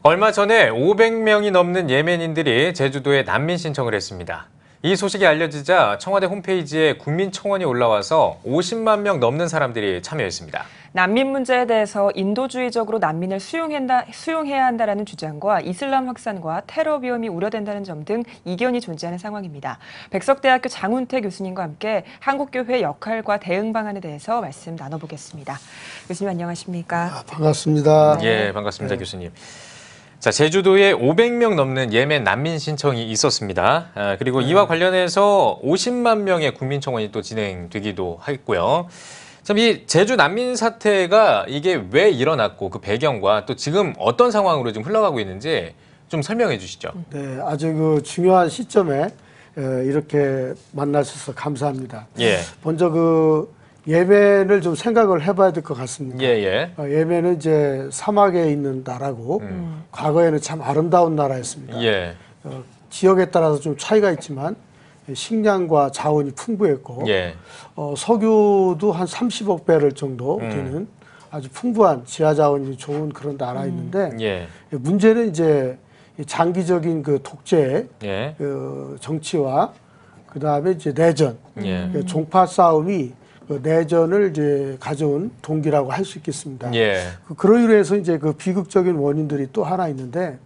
얼마 전에 500명이 넘는 예멘인들이 제주도에 난민 신청을 했습니다. 이 소식이 알려지자 청와대 홈페이지에 국민청원이 올라와서 50만 명 넘는 사람들이 참여했습니다. 난민 문제에 대해서 인도주의적으로 난민을 수용해야 한다는 주장과 이슬람 확산과 테러 위험이 우려된다는 점 등 이견이 존재하는 상황입니다. 백석대학교 장훈태 교수님과 함께 한국교회 역할과 대응 방안에 대해서 말씀 나눠보겠습니다. 교수님 안녕하십니까? 반갑습니다. 예, 반갑습니다, 교수님. 자, 제주도에 500명 넘는 예멘 난민 신청이 있었습니다. 그리고 이와 관련해서 50만 명의 국민청원이 또 진행되기도 했고요. 참, 이 제주 난민 사태가 이게 왜 일어났고 그 배경과 또 지금 어떤 상황으로 지금 흘러가고 있는지 좀 설명해 주시죠. 네, 아주 중요한 시점에 이렇게 만나셔서 감사합니다. 예. 먼저 예멘을 좀 생각을 해봐야 될 것 같습니다. 예멘은 이제 사막에 있는 나라고 과거에는 참 아름다운 나라였습니다. 예. 지역에 따라서 좀 차이가 있지만 식량과 자원이 풍부했고 석유도 한 30억 배럴 정도 되는 아주 풍부한 지하 자원이 좋은 그런 나라였는데 문제는 이제 장기적인 그 독재 그 정치와 그 다음에 이제 내전, 종파 싸움이 그 내전을 이제 가져온 동기라고 할 수 있겠습니다. 그로 인해서 이제 그 비극적인 원인들이 또 하나 있는데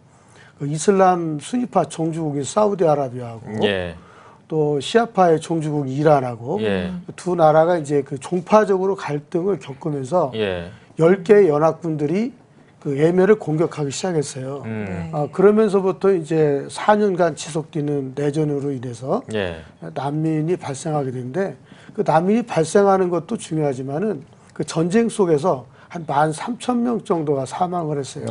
그 이슬람 순위파 종주국인 사우디아라비아하고 또 시아파의 종주국 이란하고 두 나라가 이제 그 종파적으로 갈등을 겪으면서 10개의 연합군들이 그 예멘을 공격하기 시작했어요. 그러면서부터 이제 4년간 지속되는 내전으로 인해서 난민이 발생하게 되는데 그 난민이 발생하는 것도 중요하지만은 그 전쟁 속에서 한 13,000명 정도가 사망을 했어요.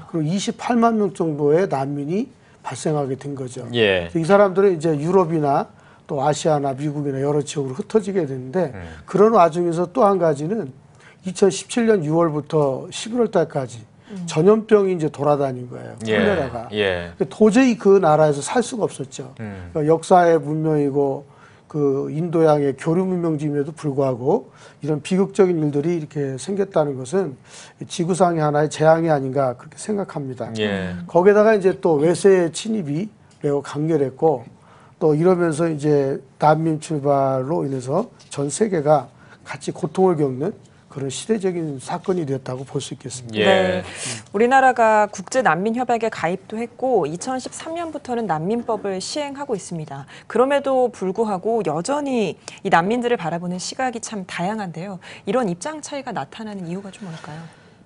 그리고 28만 명 정도의 난민이 발생하게 된 거죠. 이 사람들은 이제 유럽이나 또 아시아나 미국이나 여러 지역으로 흩어지게 되는데 그런 와중에서 또 한 가지는 2017년 6월부터 11월 달까지 전염병이 이제 돌아다닌 거예요. 콜레라가. 도저히 그 나라에서 살 수가 없었죠. 그러니까 역사의 문명이고 그 인도양의 교류 문명지임에도 불구하고 이런 비극적인 일들이 이렇게 생겼다는 것은 지구상의 하나의 재앙이 아닌가 그렇게 생각합니다. 거기에다가 이제 또 외세의 침입이 매우 강렬했고 또 이러면서 이제 난민 출발로 인해서 전 세계가 같이 고통을 겪는 그런 시대적인 사건이 되었다고 볼 수 있겠습니다. 네. 우리나라가 국제난민협약에 가입도 했고 2013년부터는 난민법을 시행하고 있습니다. 그럼에도 불구하고 여전히 이 난민들을 바라보는 시각이 참 다양한데요. 이런 입장 차이가 나타나는 이유가 좀 뭘까요?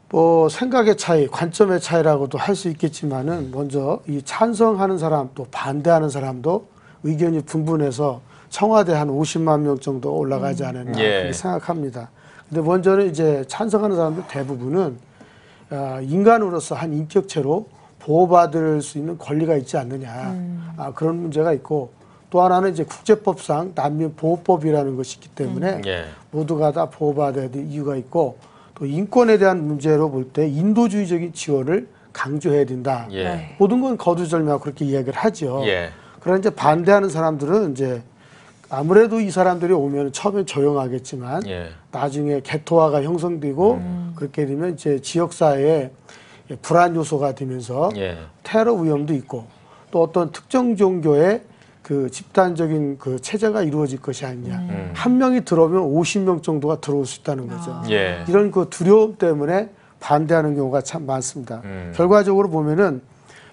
뭐 생각의 차이, 관점의 차이라고도 할 수 있겠지만은 먼저 이 찬성하는 사람 또 반대하는 사람도 의견이 분분해서 청와대 한 50만 명 정도 올라가지 않았나 그렇게 생각합니다. 근데 먼저는 이제 찬성하는 사람들 대부분은 인간으로서 한 인격체로 보호받을 수 있는 권리가 있지 않느냐 그런 문제가 있고 또 하나는 이제 국제법상 난민보호법이라는 것이 있기 때문에 모두가 다 보호받아야 될 이유가 있고 또 인권에 대한 문제로 볼 때 인도주의적인 지원을 강조해야 된다. 모든 건 거두절미하고 그렇게 이야기를 하죠. 그러나 이제 반대하는 사람들은 이제 아무래도 이 사람들이 오면 처음엔 조용하겠지만 나중에 개토화가 형성되고 그렇게 되면 이제 지역사회에 불안 요소가 되면서 테러 위험도 있고 또 어떤 특정 종교의 그 집단적인 그 체제가 이루어질 것이 아니냐. 한 명이 들어오면 50명 정도가 들어올 수 있다는 거죠. 이런 그 두려움 때문에 반대하는 경우가 참 많습니다. 결과적으로 보면은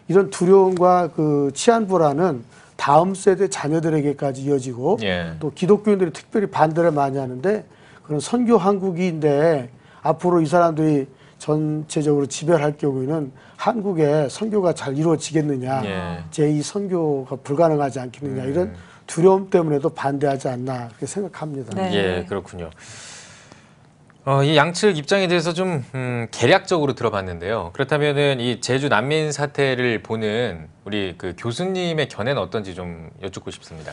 이런 두려움과 그 치안 불안은 다음 세대 자녀들에게까지 이어지고 또 기독교인들이 특별히 반대를 많이 하는데 그런 선교 한국인데 앞으로 이 사람들이 전체적으로 지배할 경우에는 한국에 선교가 잘 이루어지겠느냐 제2 선교가 불가능하지 않겠느냐 이런 두려움 때문에도 반대하지 않나 그렇게 생각합니다. 그렇군요. 이 양측 입장에 대해서 좀 개략적으로 들어봤는데요. 그렇다면은 이 제주 난민 사태를 보는 우리 그 교수님의 견해는 어떤지 좀 여쭙고 싶습니다.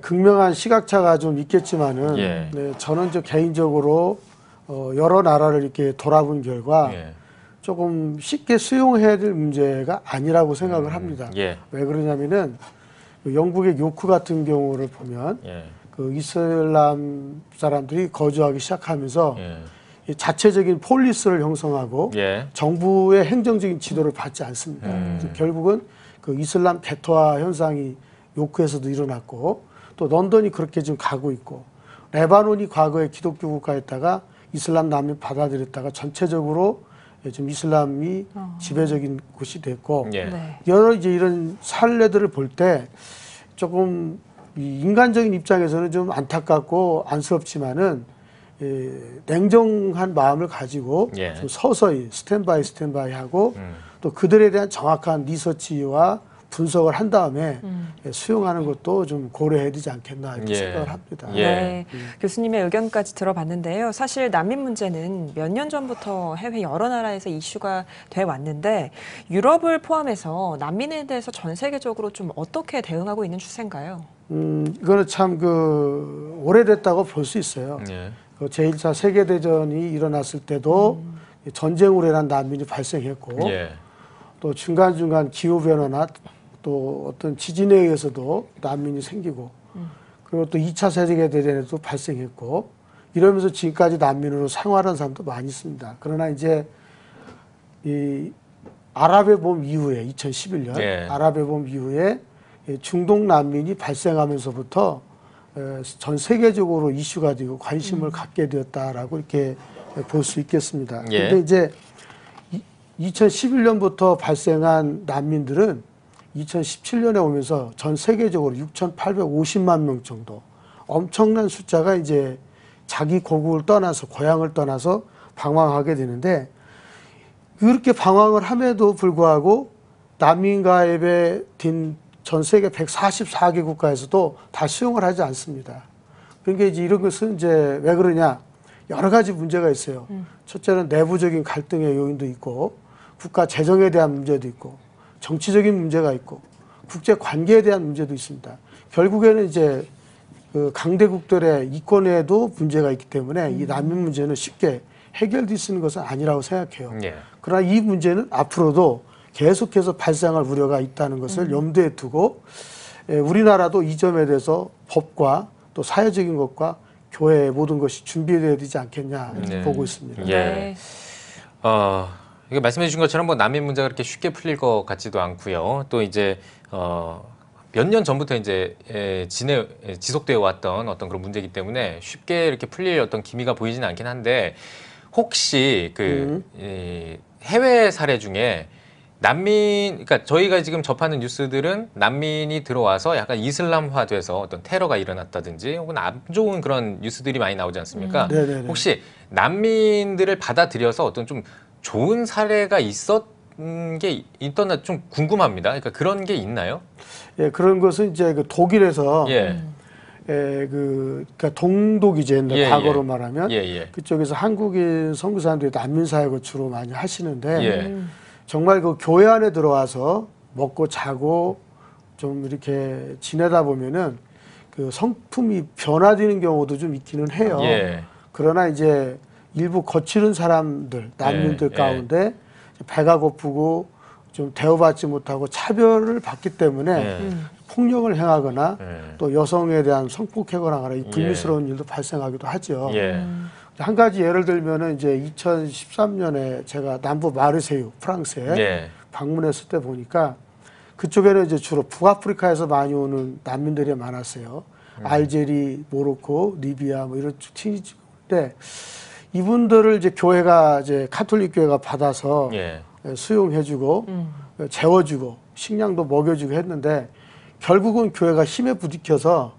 극명한 시각차가 좀 있겠지만은 저는 개인적으로 여러 나라를 이렇게 돌아본 결과 조금 쉽게 수용해야 될 문제가 아니라고 생각을 합니다. 왜 그러냐면은 영국의 요크 같은 경우를 보면 그 이슬람 사람들이 거주하기 시작하면서 이 자체적인 폴리스를 형성하고 예. 정부의 행정적인 지도를 받지 않습니다. 그래서 결국은 그 이슬람 개토화 현상이 요크에서도 일어났고 또 런던이 그렇게 지금 가고 있고 레바논이 과거에 기독교 국가였다가 이슬람 난민 받아들였다가 전체적으로 좀 이슬람이 지배적인 곳이 됐고 예. 네. 여러 이제 이런 사례들을 볼 때 조금 이 인간적인 입장에서는 좀 안타깝고 안쓰럽지만은 냉정한 마음을 가지고 예. 좀 서서히 스탠바이 하고 또 그들에 대한 정확한 리서치와 분석을 한 다음에 수용하는 것도 좀 고려해야 되지 않겠나 이렇게 예. 생각을 합니다. 예. 네, 교수님의 의견까지 들어봤는데요. 사실 난민 문제는 몇 년 전부터 해외 여러 나라에서 이슈가 돼 왔는데 유럽을 포함해서 난민에 대해서 전 세계적으로 좀 어떻게 대응하고 있는 추세인가요? 이거는 참 그 오래됐다고 볼 수 있어요. 예. 그 제1차 세계대전이 일어났을 때도 전쟁으로 인한 난민이 발생했고 예. 또 중간중간 기후변화나 또 어떤 지진에 의해서도 난민이 생기고 그리고 또 2차 세계대전에도 발생했고 이러면서 지금까지 난민으로 생활한 사람도 많이 있습니다. 그러나 이제 이 아랍의 봄 이후에 2011년 예. 아랍의 봄 이후에 중동 난민이 발생하면서부터 전 세계적으로 이슈가 되고 관심을 갖게 되었다라고 이렇게 볼 수 있겠습니다. 예. 근데 이제 2011년부터 발생한 난민들은 2017년에 오면서 전 세계적으로 6,850만 명 정도 엄청난 숫자가 이제 자기 고국을 떠나서 고향을 떠나서 방황하게 되는데 그렇게 방황을 함에도 불구하고 난민 가입에 든 전 세계 144개 국가에서도 다 수용을 하지 않습니다. 그러니까 이제 이런 것은 이제 왜 그러냐 여러 가지 문제가 있어요. 첫째는 내부적인 갈등의 요인도 있고 국가 재정에 대한 문제도 있고 정치적인 문제가 있고 국제 관계에 대한 문제도 있습니다. 결국에는 이제 그 강대국들의 이권에도 문제가 있기 때문에 이 난민 문제는 쉽게 해결될 수 있는 것은 아니라고 생각해요. 예. 그러나 이 문제는 앞으로도 계속해서 발생할 우려가 있다는 것을 염두에 두고 우리나라도 이 점에 대해서 법과 또 사회적인 것과 교회의 모든 것이 준비되어야 되지 않겠냐 이렇게 네. 보고 있습니다. 예. 네. 이게 말씀해 주신 것처럼 뭐 난민 문제가 그렇게 쉽게 풀릴 것 같지도 않고요. 또 이제 몇 년 전부터 이제 지속되어 왔던 어떤 그런 문제이기 때문에 쉽게 이렇게 풀릴 어떤 기미가 보이지는 않긴 한데 혹시 그 해외 사례 중에 난민, 그러니까 저희가 지금 접하는 뉴스들은 난민이 들어와서 약간 이슬람화돼서 어떤 테러가 일어났다든지 혹은 안 좋은 그런 뉴스들이 많이 나오지 않습니까? 네네네. 혹시 난민들을 받아들여서 어떤 좀 좋은 사례가 있었던 게 있던가 좀 궁금합니다. 그러니까 그런 게 있나요? 예, 그런 것은 이제 그 독일에서 예. 그러니까 동독이제 예, 과거로 예. 말하면 예, 예. 그쪽에서 한국인 선교사님들이 난민 사역을 주로 많이 하시는데 예. 정말 그 교회 안에 들어와서 먹고 자고 좀 이렇게 지내다 보면은 그 성품이 변화되는 경우도 좀 있기는 해요. 예. 그러나 이제 일부 거칠은 사람들, 난민들 예, 가운데 배가 고프고 좀 대우받지 못하고 차별을 받기 때문에 예. 폭력을 행하거나 예. 또 여성에 대한 성폭행을 하거나 이 불미스러운 일도 발생하기도 하죠. 예. 한 가지 예를 들면은 이제 2013년에 제가 남부 마르세유 프랑스에 예. 방문했을 때 보니까 그쪽에는 이제 주로 북아프리카에서 많이 오는 난민들이 많았어요. 알제리, 모로코, 리비아 뭐 이런 튀니지인데 이분들을 이제 교회가 이제 카톨릭 교회가 받아서 예. 수용해주고 재워주고 식량도 먹여주고 했는데 결국은 교회가 힘에 부딪혀서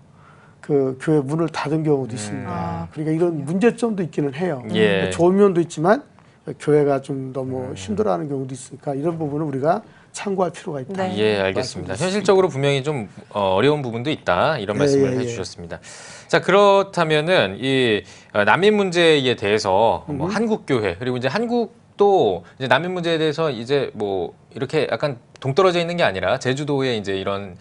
그 교회 문을 닫은 경우도 있습니다. 그러니까 이런 문제점도 있기는 해요. 예. 좋은 면도 있지만 교회가 좀 너무 힘들어하는 경우도 있으니까 이런 부분은 우리가 참고할 필요가 있다. 네. 예, 알겠습니다. 현실적으로 분명히 좀 어려운 부분도 있다 이런 말씀을 해주셨습니다. 자, 그렇다면은 이 난민 문제에 대해서 뭐 한국 교회 그리고 이제 한국도 이제 난민 문제에 대해서 이제 뭐 이렇게 약간 동떨어져 있는 게 아니라 제주도에 이제 이런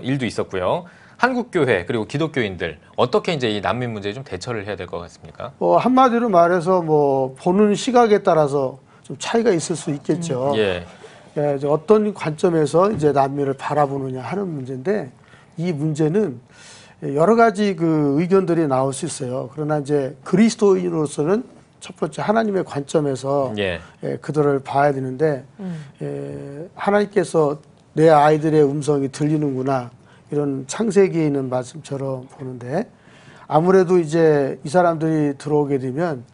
일도 있었고요. 한국 교회 그리고 기독교인들 어떻게 이제 이 난민 문제에 좀 대처를 해야 될 것 같습니까? 한마디로 말해서 뭐 보는 시각에 따라서 좀 차이가 있을 수 있겠죠. 예. 예, 이제 어떤 관점에서 이제 난민을 바라보느냐 하는 문제인데 이 문제는 여러 가지 그 의견들이 나올 수 있어요. 그러나 이제 그리스도인으로서는 첫 번째 하나님의 관점에서 예. 그들을 봐야 되는데 하나님께서 내 아이들의 음성이 들리는구나 이런 창세기에 있는 말씀처럼 보는데 아무래도 이제 이 사람들이 들어오게 되면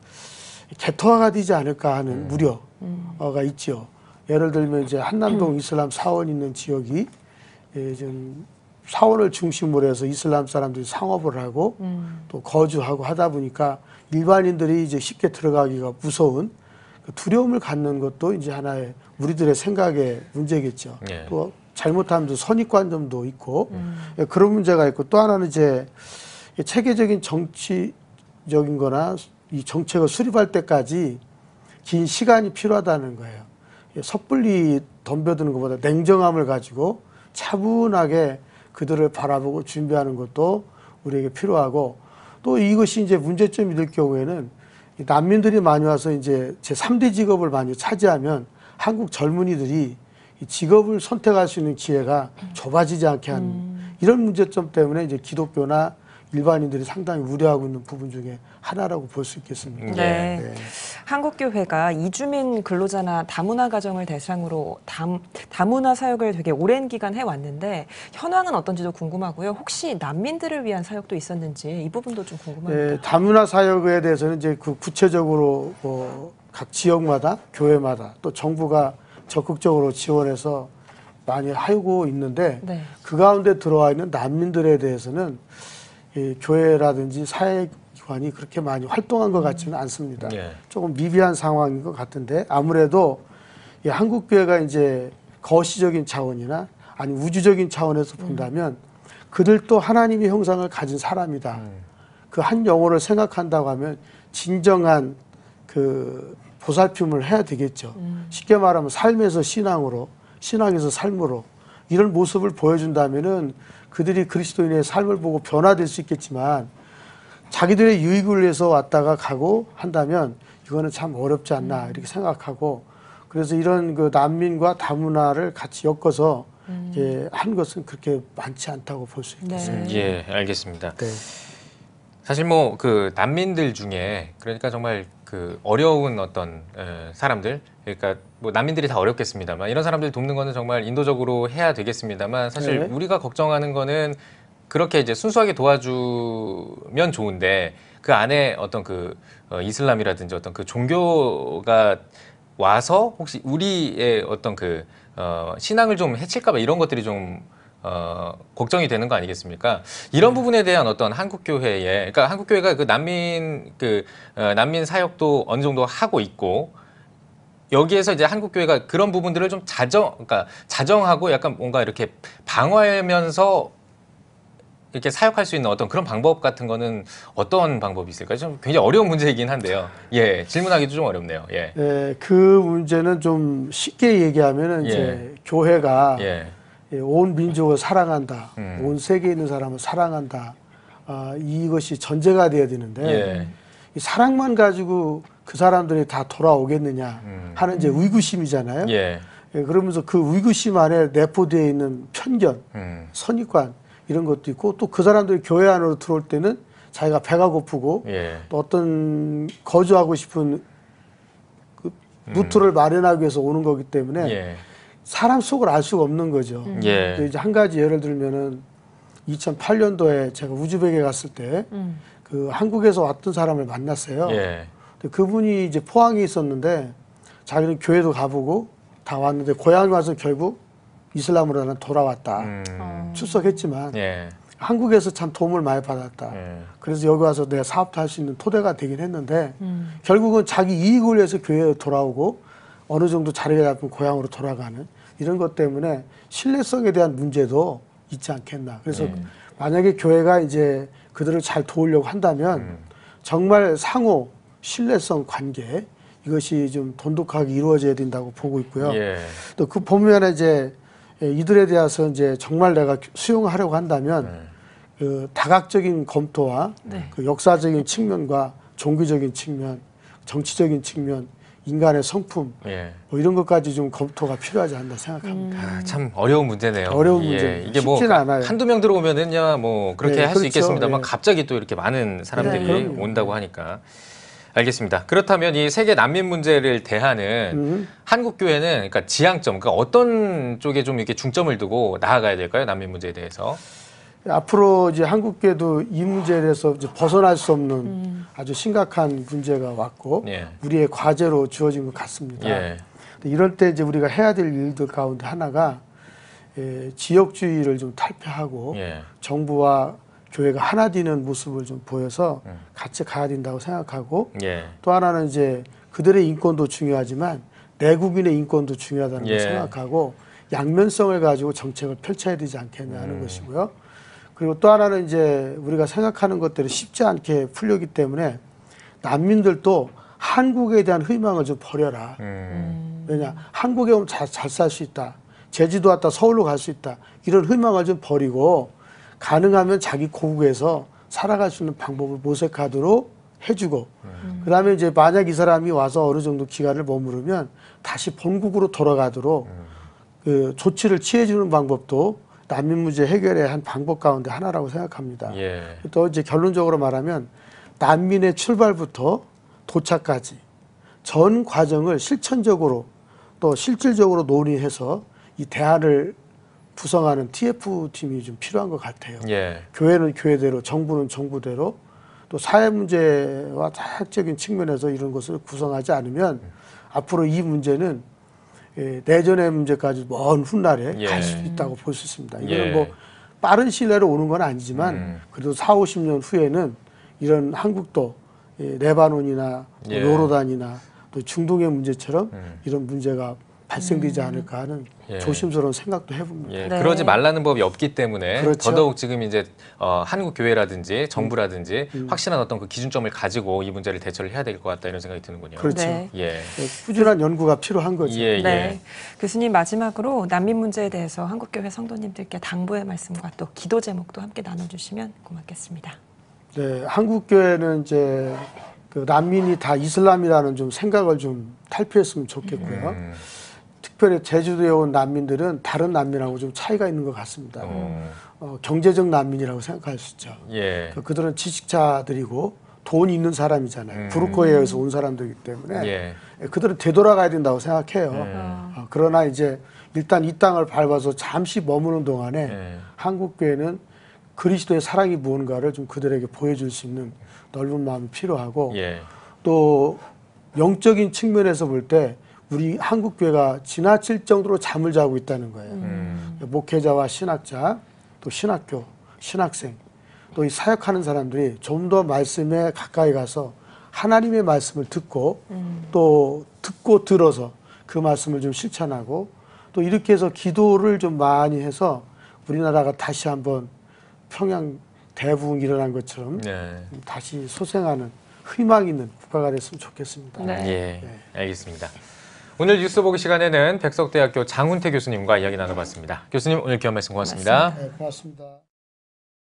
개토화가 되지 않을까 하는 우려가 있죠. 예를 들면 이제 한남동 이슬람 사원 있는 지역이 좀 사원을 중심으로 해서 이슬람 사람들이 상업을 하고 또 거주하고 하다 보니까 일반인들이 이제 쉽게 들어가기가 무서운 두려움을 갖는 것도 이제 하나의 우리들의 생각의 문제겠죠. 예. 또 잘못하면 선입관점도 있고 그런 문제가 있고 또 하나는 이제 체계적인 정치적인 거나 이 정책을 수립할 때까지 긴 시간이 필요하다는 거예요. 섣불리 덤벼드는 것보다 냉정함을 가지고 차분하게 그들을 바라보고 준비하는 것도 우리에게 필요하고 또 이것이 이제 문제점이 될 경우에는 난민들이 많이 와서 이제 제3대 직업을 많이 차지하면 한국 젊은이들이 이 직업을 선택할 수 있는 기회가 좁아지지 않게 하는 이런 문제점 때문에 이제 기독교나 일반인들이 상당히 우려하고 있는 부분 중에 하나라고 볼 수 있겠습니다. 네. 네. 한국교회가 이주민 근로자나 다문화 가정을 대상으로 다문화 사역을 되게 오랜 기간 해왔는데 현황은 어떤지도 궁금하고요. 혹시 난민들을 위한 사역도 있었는지 이 부분도 좀 궁금합니다. 네, 다문화 사역에 대해서는 이제 그 구체적으로 각 지역마다 교회마다 또 정부가 적극적으로 지원해서 많이 하고 있는데 네. 그 가운데 들어와 있는 난민들에 대해서는 교회라든지 사회기관이 그렇게 많이 활동한 것 같지는 않습니다. 예. 조금 미비한 상황인 것 같은데 아무래도 이 한국교회가 이제 거시적인 차원이나 아니 우주적인 차원에서 본다면 그들도 하나님의 형상을 가진 사람이다. 그 한 영혼을 생각한다고 하면 진정한 그 보살핌을 해야 되겠죠. 쉽게 말하면 삶에서 신앙으로, 신앙에서 삶으로 이런 모습을 보여준다면은 그들이 그리스도인의 삶을 보고 변화될 수 있겠지만 자기들의 유익을 위해서 왔다가 가고 한다면 이거는 참 어렵지 않나 이렇게 생각하고 그래서 이런 그 난민과 다문화를 같이 엮어서 한 것은 그렇게 많지 않다고 볼 수 있겠습니다. 네. 예, 알겠습니다. 네. 사실 뭐 그 난민들 중에 그러니까 정말 그 어려운 어떤 사람들 그러니까 뭐 난민들이 다 어렵겠습니다만 이런 사람들 돕는 거는 정말 인도적으로 해야 되겠습니다만 사실 네. 우리가 걱정하는 거는 그렇게 이제 순수하게 도와주면 좋은데 그 안에 어떤 그 이슬람이라든지 어떤 그 종교가 와서 혹시 우리의 어떤 그 신앙을 좀 해칠까봐 이런 것들이 좀 걱정이 되는 거 아니겠습니까? 이런 부분에 대한 어떤 한국교회의, 그러니까 한국교회가 그 난민 사역도 어느 정도 하고 있고, 여기에서 이제 한국교회가 그런 부분들을 좀 그러니까 자정하고 약간 뭔가 이렇게 방어하면서 이렇게 사역할 수 있는 어떤 그런 방법 같은 거는 어떤 방법이 있을까요? 좀 굉장히 어려운 문제이긴 한데요. 예, 질문하기도 좀 어렵네요. 예. 네, 그 문제는 좀 쉽게 얘기하면은 이제 교회가 온 민족을 사랑한다, 온 세계에 있는 사람을 사랑한다. 이것이 전제가 돼야 되는데 이 사랑만 가지고 그 사람들이 다 돌아오겠느냐 하는 이제 의구심이잖아요. 그러면서 그 의구심 안에 내포되어 있는 편견, 선입관 이런 것도 있고 또 그 사람들이 교회 안으로 들어올 때는 자기가 배가 고프고 또 어떤 거주하고 싶은 그 루트를 마련하기 위해서 오는 거기 때문에 사람 속을 알 수가 없는 거죠. 이제 한 가지 예를 들면은 2008년도에 제가 우즈벡에 갔을 때 그 한국에서 왔던 사람을 만났어요. 근데 그분이 이제 포항에 있었는데 자기는 교회도 가보고 다 왔는데 고향 와서 결국 이슬람으로 나는 돌아왔다. 출석했지만 한국에서 참 도움을 많이 받았다. 그래서 여기 와서 내 사업도 할 수 있는 토대가 되긴 했는데 결국은 자기 이익을 위해서 교회에 돌아오고 어느 정도 자리가 잡은 고향으로 돌아가는 이런 것 때문에 신뢰성에 대한 문제도 있지 않겠나. 그래서 만약에 교회가 이제 그들을 잘 도우려고 한다면 정말 상호 신뢰성 관계 이것이 좀 돈독하게 이루어져야 된다고 보고 있고요. 또 그 보면에 이제 이들에 대해서 이제 정말 내가 수용하려고 한다면 그 다각적인 검토와 그 역사적인 측면과 종교적인 측면, 정치적인 측면, 인간의 성품 뭐 이런 것까지 좀 검토가 필요하지 않나 생각합니다. 참 어려운 문제네요. 어려운 문제. 이게 뭐 않아요. 한두 명 들어오면은야 뭐 그렇게 할 수 그렇죠. 있겠습니다만 갑자기 또 이렇게 많은 사람들이 온다고 하니까 알겠습니다. 그렇다면 이 세계 난민 문제를 대하는 한국 교회는 그러니까 지향점, 그러니까 어떤 쪽에 좀 이렇게 중점을 두고 나아가야 될까요? 난민 문제에 대해서. 앞으로 이제 한국교회도 이 문제에 대해서 이제 벗어날 수 없는 아주 심각한 문제가 왔고 예. 우리의 과제로 주어진 것 같습니다. 예. 이럴 때 이제 우리가 해야 될 일들 가운데 하나가 지역주의를 좀 탈피하고 예. 정부와 교회가 하나 되는 모습을 좀 보여서 같이 가야 된다고 생각하고 예. 또 하나는 이제 그들의 인권도 중요하지만 내국인의 인권도 중요하다는 예. 걸 생각하고 양면성을 가지고 정책을 펼쳐야 되지 않겠냐 하는 것이고요. 그리고 또 하나는 이제 우리가 생각하는 것들이 쉽지 않게 풀렸기 때문에 난민들도 한국에 대한 희망을 좀 버려라. 왜냐, 한국에 오면 잘 살 수 있다. 제주도 왔다 서울로 갈 수 있다. 이런 희망을 좀 버리고 가능하면 자기 고국에서 살아갈 수 있는 방법을 모색하도록 해주고 그다음에 이제 만약 이 사람이 와서 어느 정도 기간을 머무르면 다시 본국으로 돌아가도록 그 조치를 취해주는 방법도 난민 문제 해결의 한 방법 가운데 하나라고 생각합니다. 예. 또 이제 결론적으로 말하면 난민의 출발부터 도착까지 전 과정을 실천적으로 또 실질적으로 논의해서 이 대안을 구성하는 TF팀이 좀 필요한 것 같아요. 예. 교회는 교회대로, 정부는 정부대로 또 사회 문제와 다학적인 측면에서 이런 것을 구성하지 않으면 앞으로 이 문제는 내전의 문제까지 먼 훗날에 예. 갈 수 있다고 볼 수 있습니다. 이거는 예. 뭐 빠른 시일 내로 오는 건 아니지만 그래도 4, 50년 후에는 이런 한국도 레바논이나 예. 요르단이나 또 중동의 문제처럼 이런 문제가 발생되지 않을까 하는 예. 조심스러운 생각도 해봅니다. 예, 네. 그러지 말라는 법이 없기 때문에 그렇죠. 더더욱 지금 이제 한국 교회라든지 정부라든지 확실한 어떤 그 기준점을 가지고 이 문제를 대처를 해야 될 것 같다 이런 생각이 드는군요. 그렇죠. 네. 예. 꾸준한 연구가 필요한 거죠. 예, 네. 예. 교수님 마지막으로 난민 문제에 대해서 한국교회 성도님들께 당부의 말씀과 또 기도 제목도 함께 나눠주시면 고맙겠습니다. 네, 한국 교회는 이제 그 난민이 다 이슬람이라는 좀 생각을 좀 탈피했으면 좋겠고요. 특별히 제주도에 온 난민들은 다른 난민하고 좀 차이가 있는 것 같습니다. 경제적 난민이라고 생각할 수 있죠. 예. 그들은 지식자들이고 돈이 있는 사람이잖아요. 부르코에서 온 사람들이기 때문에 예. 그들은 되돌아가야 된다고 생각해요. 그러나 이제 일단 이 땅을 밟아서 잠시 머무는 동안에 예. 한국 교회는 그리스도의 사랑이 무언가를 좀 그들에게 보여줄 수 있는 넓은 마음이 필요하고 예. 또 영적인 측면에서 볼 때 우리 한국 교회가 지나칠 정도로 잠을 자고 있다는 거예요. 목회자와 신학자, 또 신학교, 신학생, 또 이 사역하는 사람들이 좀 더 말씀에 가까이 가서 하나님의 말씀을 듣고 또 듣고 들어서 그 말씀을 좀 실천하고 또 이렇게 해서 기도를 좀 많이 해서 우리나라가 다시 한번 평양 대붕 일어난 것처럼 네. 다시 소생하는 희망 있는 국가가 됐으면 좋겠습니다. 네. 예. 알겠습니다. 오늘 뉴스 보기 시간에는 백석대학교 장훈태 교수님과 이야기 나눠봤습니다. 교수님 오늘 귀한 말씀 고맙습니다. 네, 고맙습니다.